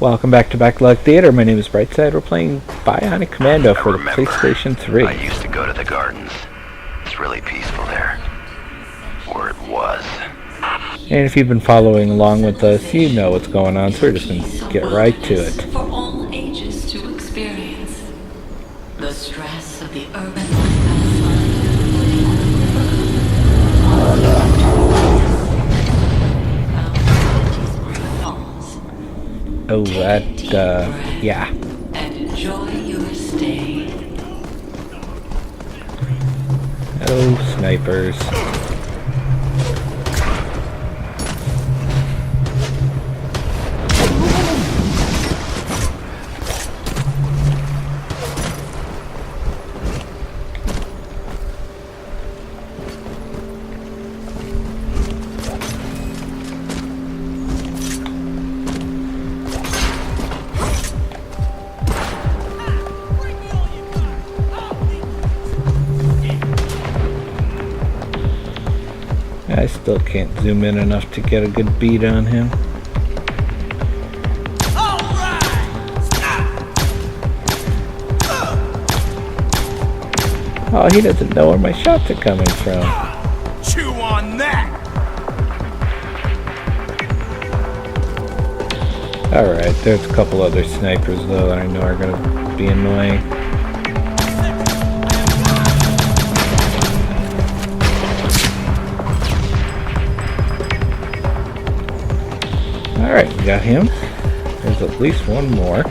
Welcome back to Backlog Theater. My name is Brightside. We're playing Bionic Commando for the PlayStation 3. I used to go to the gardens. It's really peaceful there. Or it was. And if you've been following along with us, you know what's going on, so we're just going to get right to it. For all ages to experience the stress of the urban life. Oh, that, yeah. And enjoy your stay. Oh, snipers. I still can't zoom in enough to get a good beat on him. Oh, he doesn't know where my shots are coming from. Chew on that! Alright, there's a couple other snipers though that I know are gonna be annoying. Alright, we got him. There's at least one more.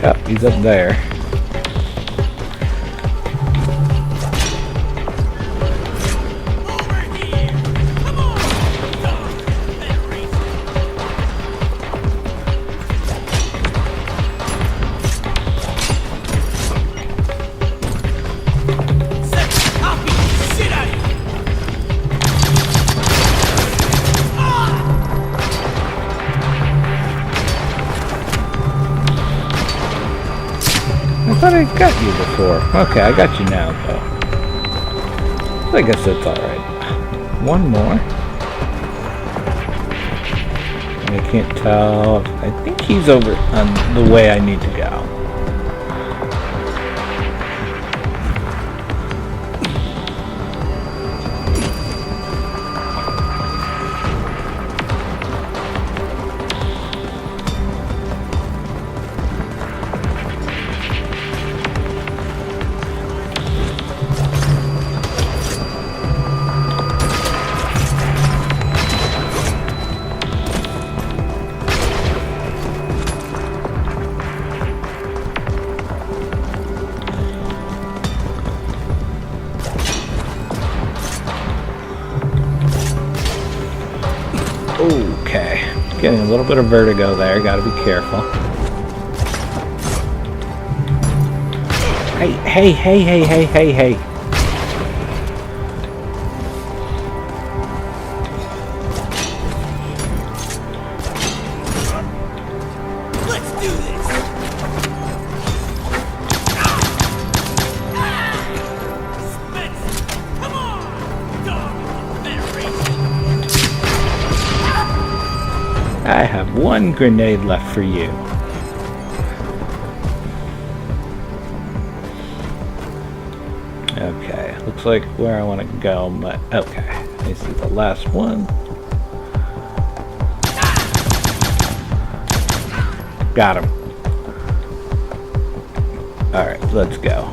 Yep, he's up there. I thought I got you before. Okay, I got you now, though. So I guess that's alright. One more. I can't tell. I think he's over on the way I need to go. Okay, getting a little bit of vertigo there, gotta be careful. Hey. Let's do this! Spencer, come on! Dog Federation! I have one grenade left for you. Okay, looks like where I want to go, but okay. This is the last one. Got him. Alright, let's go.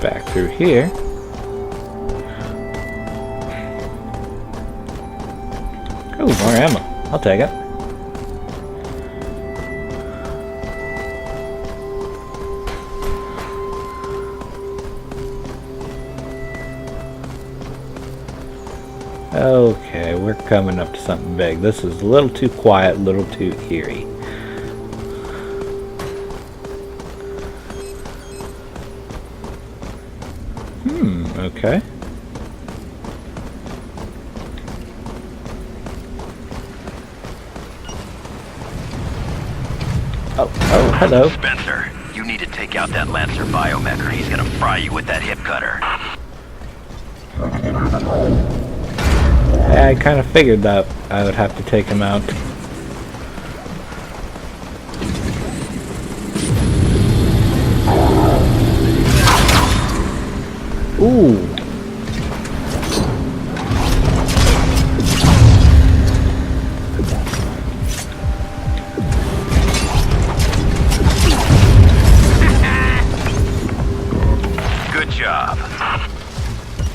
Back through here. Oh, more ammo. I'll take it. Okay, we're coming up to something big. This is a little too quiet, a little too eerie. Okay. Oh, hello. Spencer, you need to take out that Lancer biomech or he's gonna fry you with that hip cutter. I kind of figured that I would have to take him out. Ooh. Good job.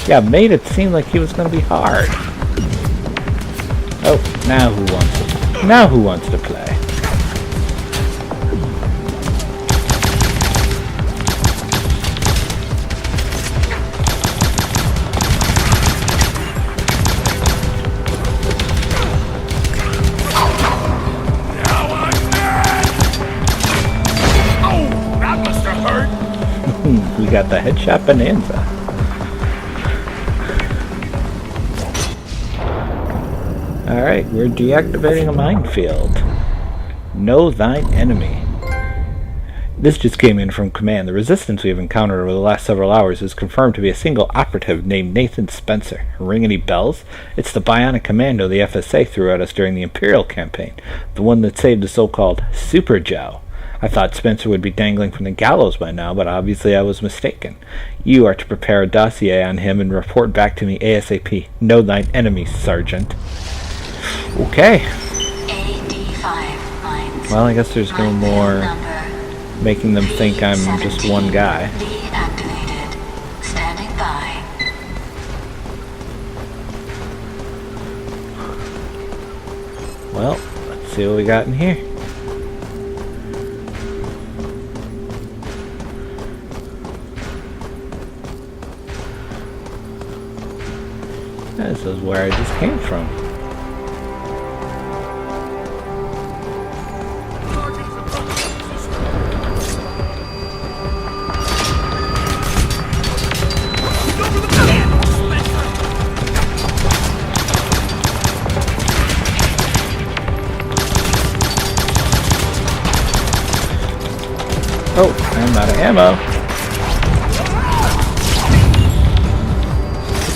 Yeah, made it seem like he was going to be hard. Oh, now who wants to? Now who wants to play? Now I'm mad! Oh, that must have hurt! We got the headshot bonanza. Alright, we're deactivating a minefield. Know thine enemy. This just came in from command. The resistance we have encountered over the last several hours is confirmed to be a single operative named Nathan Spencer. Ring any bells? It's the Bionic Commando the FSA threw at us during the Imperial campaign. The one that saved the so-called Super Joe. I thought Spencer would be dangling from the gallows by now, but obviously I was mistaken. You are to prepare a dossier on him and report back to me ASAP. Know thine enemy, Sergeant. Okay. Well, I guess there's no more making them think I'm just one guy. Standing by. Well, let's see what we got in here. This is where I just came from. Oh, I'm out of ammo.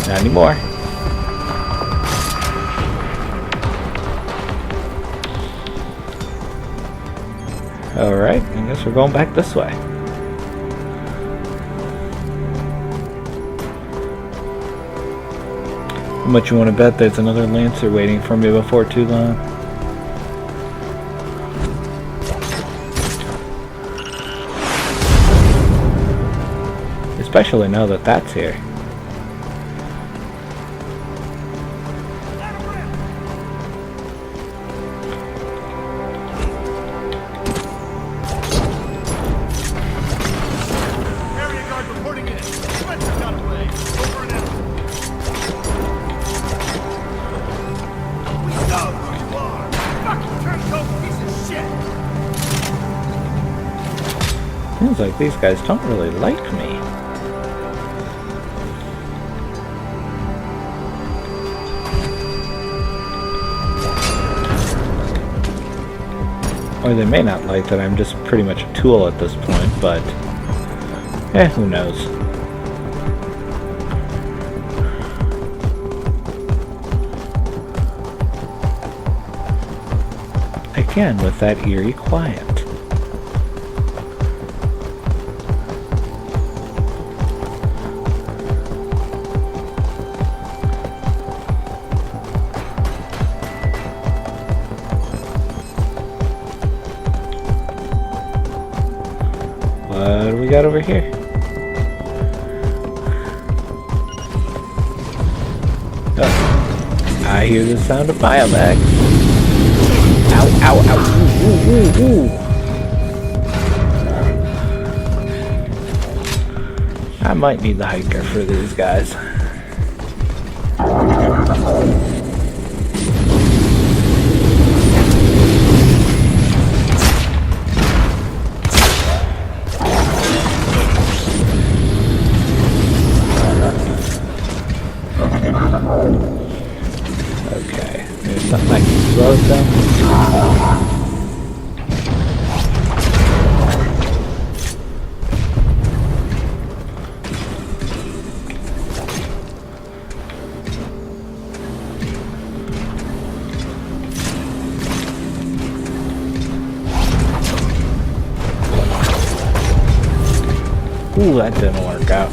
Not anymore. Alright, I guess we're going back this way. How much you want to bet there's another Lancer waiting for me before too long? Especially now that that's here. Area guard reporting in. Spencer got away. Over and out. We know who you are. Fucking turncoat piece of shit. Seems like these guys don't really like me. Or they may not like that I'm just pretty much a tool at this point, but who knows. Again, with that eerie quiet. What do we got over here? Oh, I hear the sound of biomags. Ow, ow, ow. Ooh, ooh, ooh, ooh. I might need the hiker for these guys. Okay, there's something I can throw them. Ooh, that didn't work out.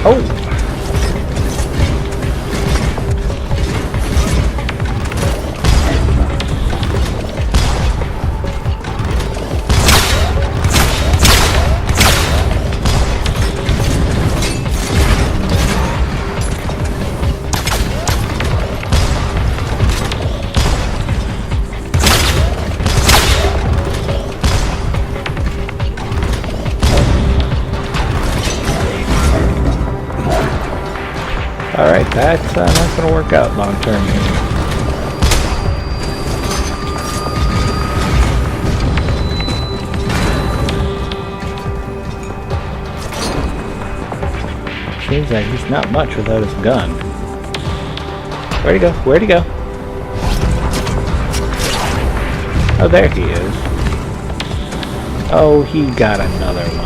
Oh! Alright, that's not going to work out long term here. Seems like he's not much without his gun. Where'd he go? Where'd he go? Oh, there he is. Oh, he got another one.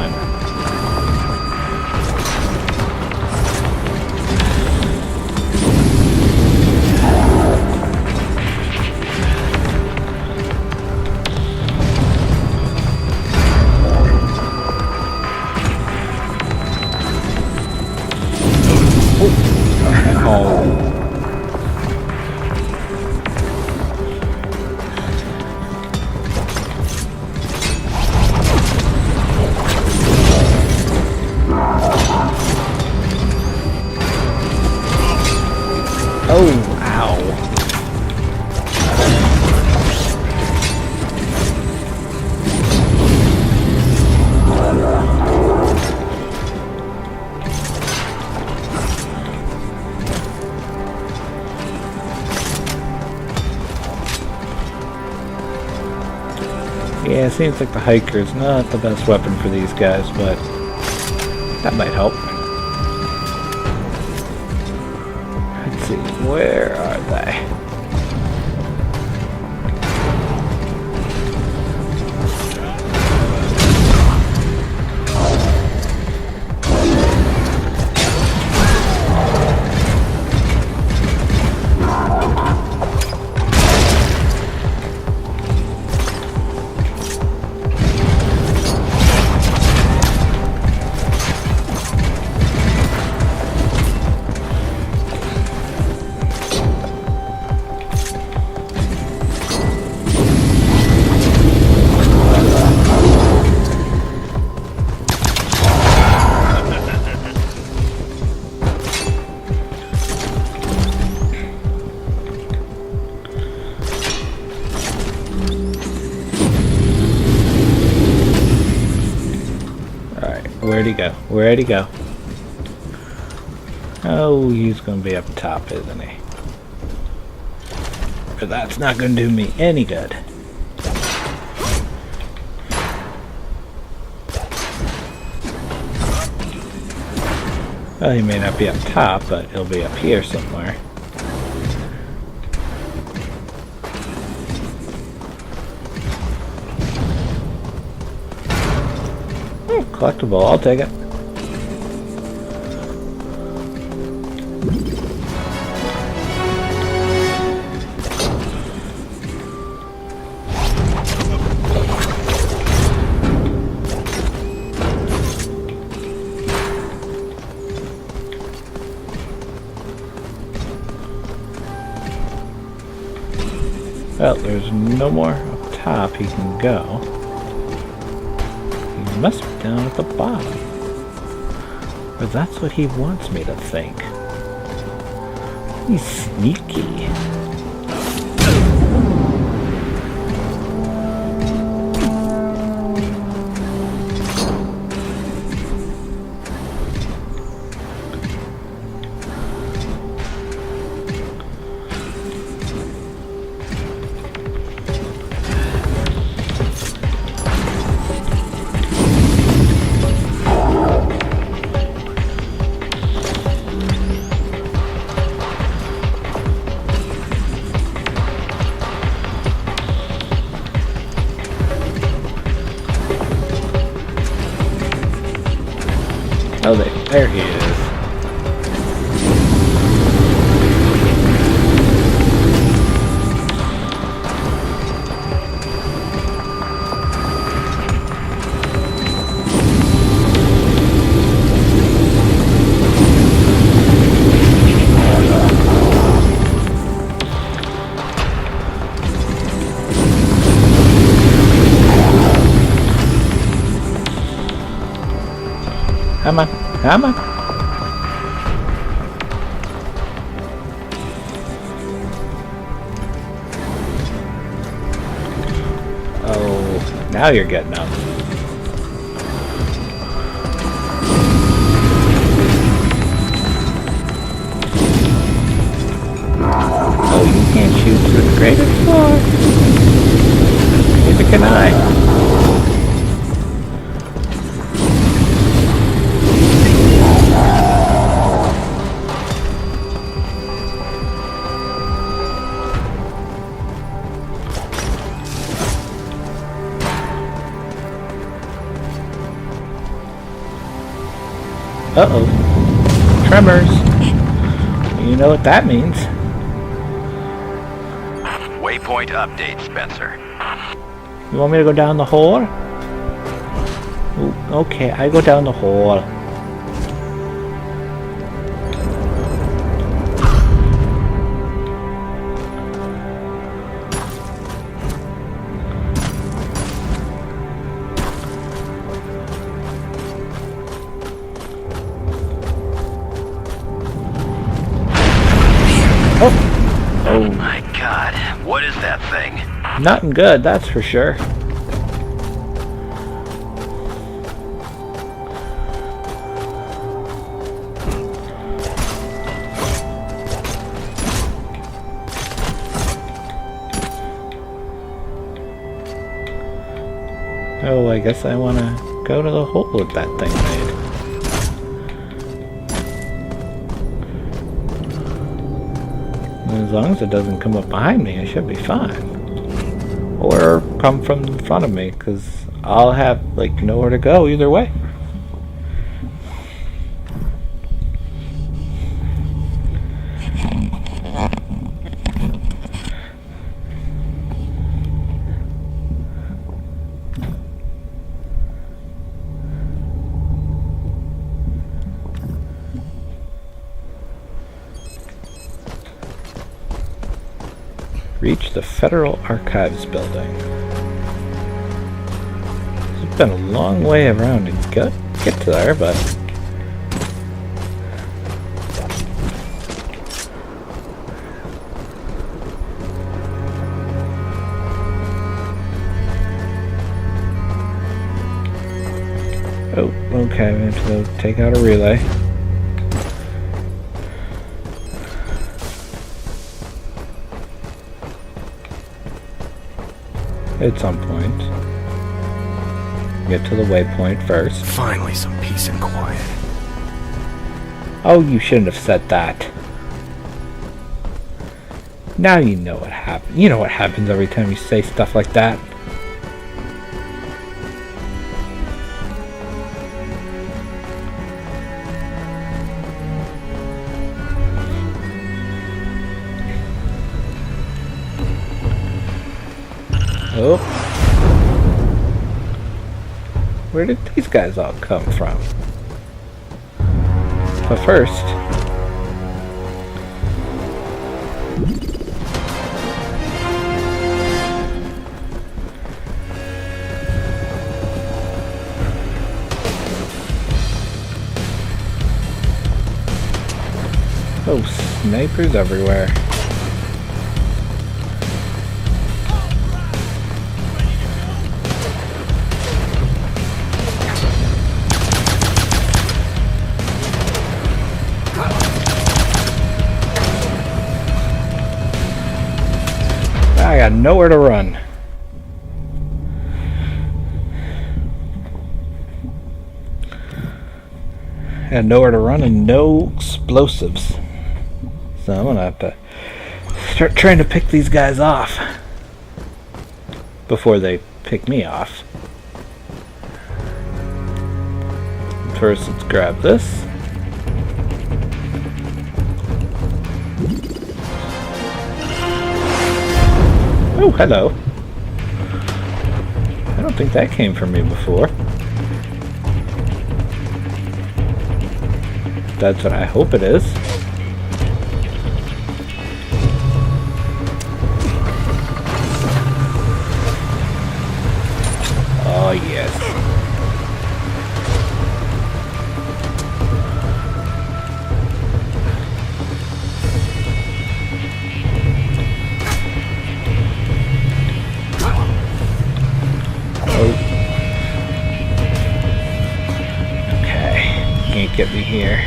Oh, ow. Yeah, it seems like the hiker's not the best weapon for these guys, but that might help. Let's see, where are they? Where'd he go? Where'd he go? Oh, he's gonna be up top, isn't he? But that's not gonna do me any good. Well, he may not be up top, but he'll be up here somewhere. Collectible, I'll take it. Well, there's no more up top he can go. He must be down at the bottom. But that's what he wants me to think. He's sneaky. Oh, there he is. Come on, come on. Oh, now you're getting up. Oh, you can't shoot through the greatest floor. Neither can I. Uh-oh. Tremors. You know what that means. Waypoint update, Spencer. You want me to go down the hole? Ooh, okay, I go down the hole. Oh my god, what is that thing? Nothing good, that's for sure. Oh, I guess I want to go to the hole with that thing made. As long as it doesn't come up behind me, I should be fine. Or come from in front of me, because I'll have, like, nowhere to go either way. Reach the Federal Archives building. It's been a long way around to get to there, but oh, okay, we have to go take out a relay. At some point. Get to the waypoint first. Finally, some peace and quiet. Oh, you shouldn't have said that. Now you know what happened. You know what happens every time you say stuff like that. Oh. Where did these guys all come from? But first... oh, snipers everywhere. I got nowhere to run. Had nowhere to run and no explosives. So I'm gonna have to start trying to pick these guys off before they pick me off. I'm first, let's grab this. Oh, hello. I don't think that came from me before. That's what I hope it is. Oh, yes. Oh. Okay. Can't get me here.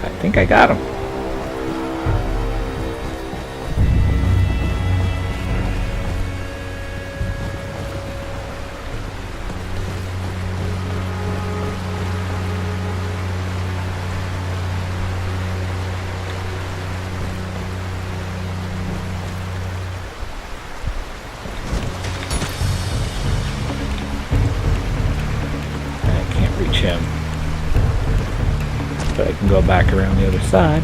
I think I got him. I can't reach him. But I can go back around the other side.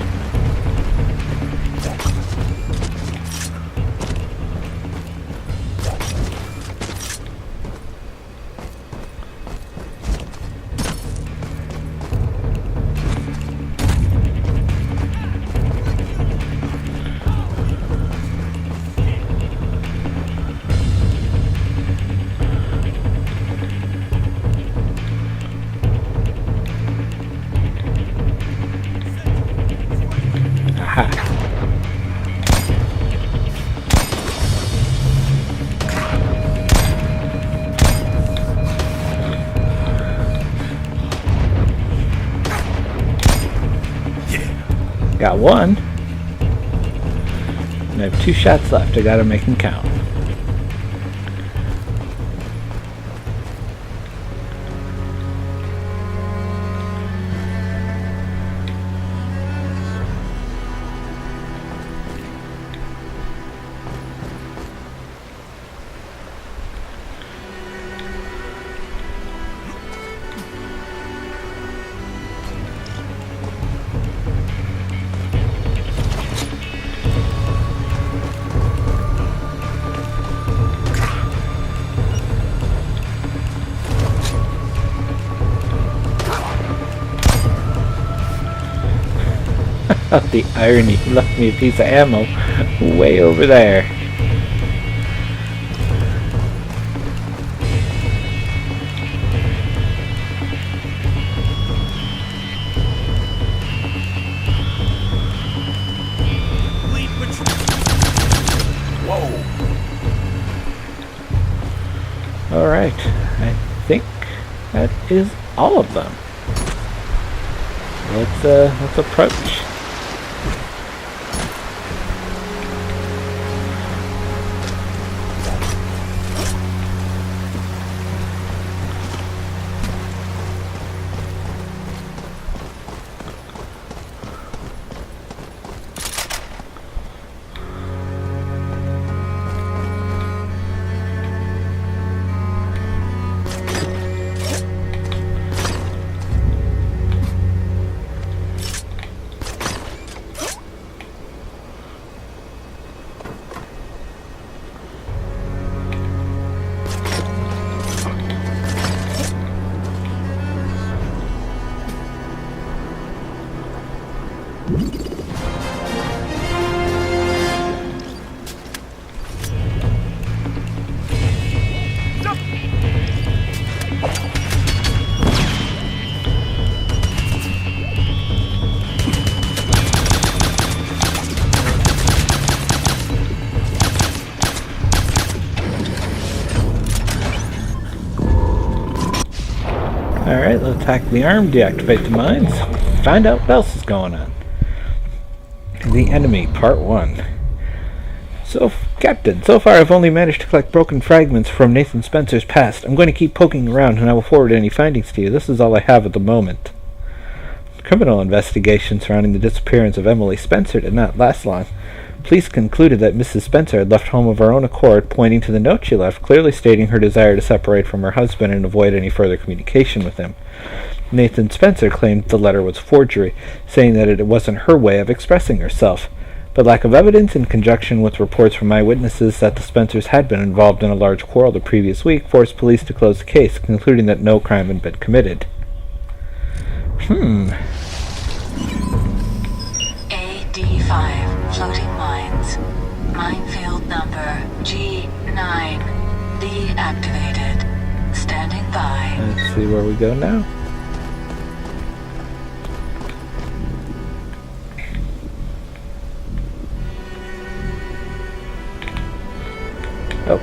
Aha. Got one. And I have 2 shots left. I gotta make them count. The irony, he left me a piece of ammo way over there. Alright, I think that is all of them. Let's approach. Alright, let's hack the arm, deactivate the mines, find out what else is going on. The Enemy, Part 1. So Captain, so far I've only managed to collect broken fragments from Nathan Spencer's past. I'm going to keep poking around, and I will forward any findings to you. This is all I have at the moment. The criminal investigation surrounding the disappearance of Emily Spencer did not last long. Police concluded that Mrs. Spencer had left home of her own accord, pointing to the note she left, clearly stating her desire to separate from her husband and avoid any further communication with him. Nathan Spencer claimed the letter was forgery, saying that it wasn't her way of expressing herself. But lack of evidence, in conjunction with reports from eyewitnesses that the Spencers had been involved in a large quarrel the previous week, forced police to close the case, concluding that no crime had been committed. AD5, floating mines. Minefield number G9. Deactivated. Standing by. Let's see where we go now. Up.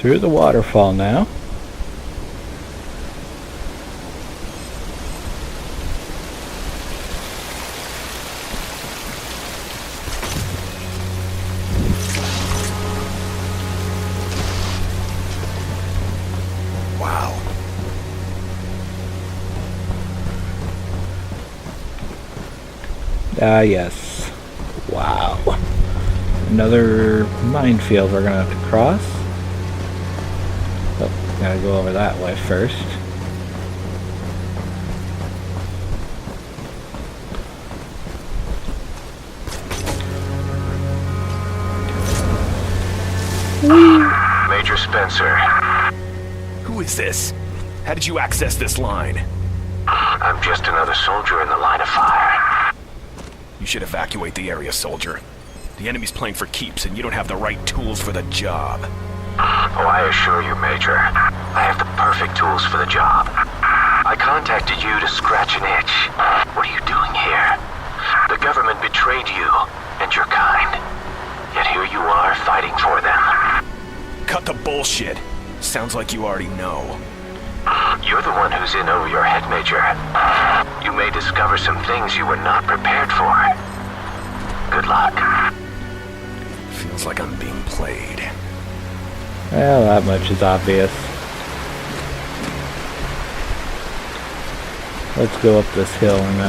Through the waterfall now. Wow. Ah, yes. Wow. Another minefield we're gonna have to cross. Oh, gotta go over that way first. Major Spencer, Who is this? How did you access this line? I'm just another soldier in the line of fire. You should evacuate the area, soldier. The enemy's playing for keeps, and you don't have the right tools for the job. Oh, I assure you, Major, I have the perfect tools for the job. I contacted you to scratch an itch. What are you doing here? The government betrayed you and your kind. Yet here you are fighting for them. Cut the bullshit. Sounds like you already know. You're the one who's in over your head, Major. You may discover some things you were not prepared for. Good luck. Feels like I'm being played. Well, that much is obvious. Let's go up this hill, and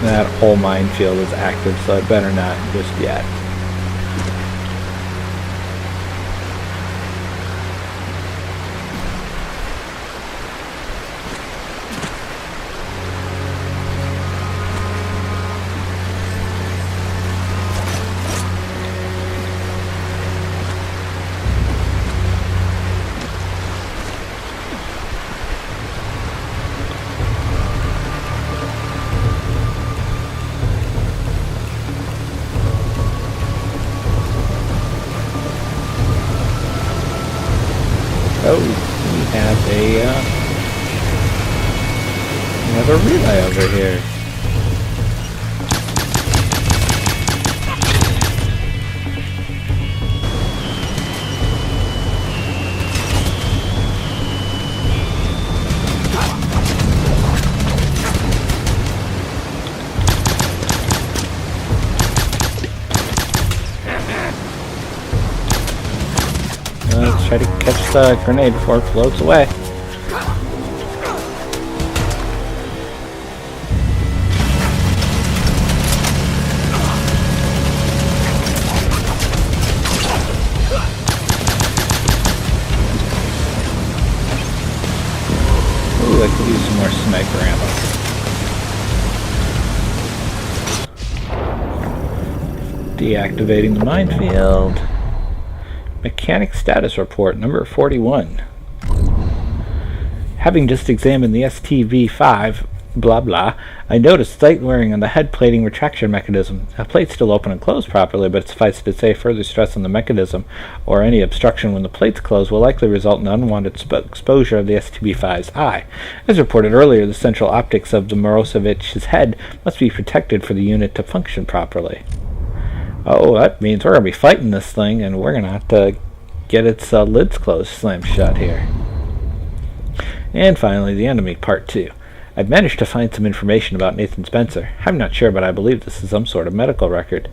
that whole minefield is active, so I better not just yet. Oh, we have a relay over here. Let's try to catch the grenade before it floats away. Ooh, I could use some more sniper ammo. Deactivating the minefield. Mechanic status report number 41. Having just examined the STV-5, blah blah, I noticed slight wearing on the head plating retraction mechanism. The plate's still open and closed properly, but suffice to say further stress on the mechanism or any obstruction when the plates close will likely result in unwanted exposure of the STV-5's eye. As reported earlier, the central optics of the Mirosevich's head must be protected for the unit to function properly. Oh, that means we're going to be fighting this thing, and we're going to have to get its lids closed, slammed shut here. And finally, the enemy, part 2. I've managed to find some information about Nathan Spencer. I'm not sure, but I believe this is some sort of medical record.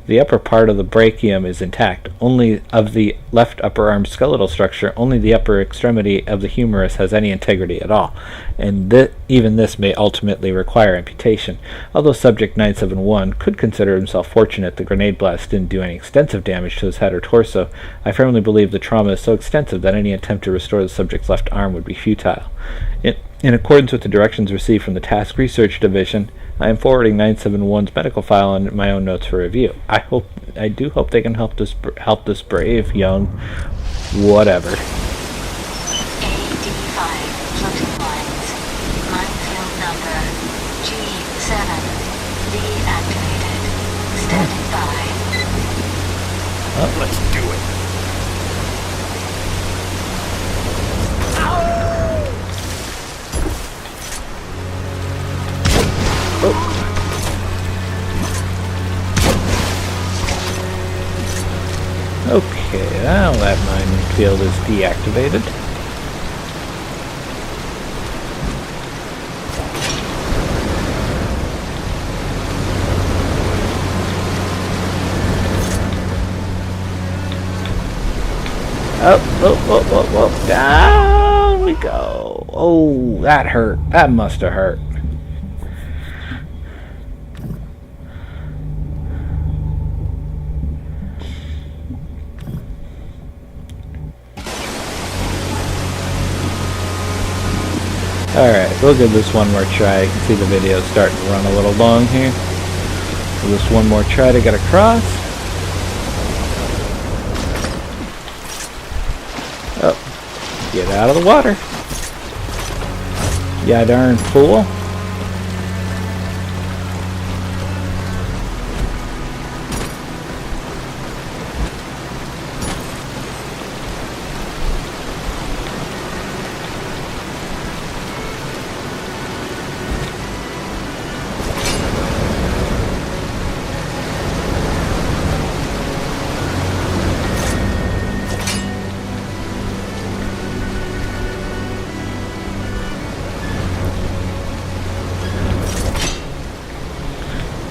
The upper part of the brachium is intact, only of the left upper arm skeletal structure, only the upper extremity of the humerus has any integrity at all, and even this may ultimately require amputation. Although Subject 971 could consider himself fortunate the grenade blast didn't do any extensive damage to his head or torso, I firmly believe the trauma is so extensive that any attempt to restore the subject's left arm would be futile. In accordance with the directions received from the Task Research Division, I am forwarding 971's medical file and my own notes for review. I do hope they can help this brave young whatever. AD5 floating lines. Minefield number G7 deactivated. Standing by. Let's do it. Okay, now that minefield is deactivated. Oh, down we go. Oh, that hurt. That must have hurt. Alright, we'll give this one more try. You can see the video starting to run a little long here. So just one more try to get across. Oh, get out of the water. Ya darn fool.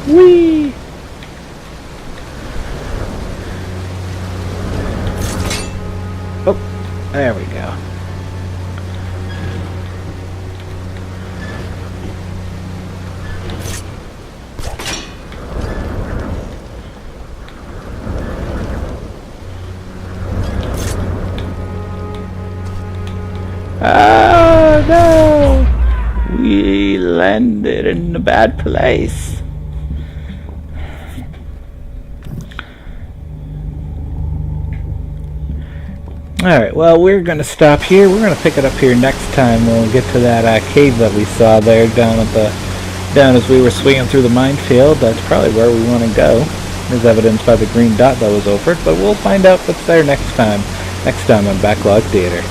Whee! Oh, there we go. Oh no! We landed in a bad place. Alright, well, we're going to stop here. We're going to pick it up here next time when we get to that cave that we saw there down as we were swinging through the minefield. That's probably where we want to go, as evidenced by the green dot that was over it. But we'll find out what's there next time on Backlog Theater.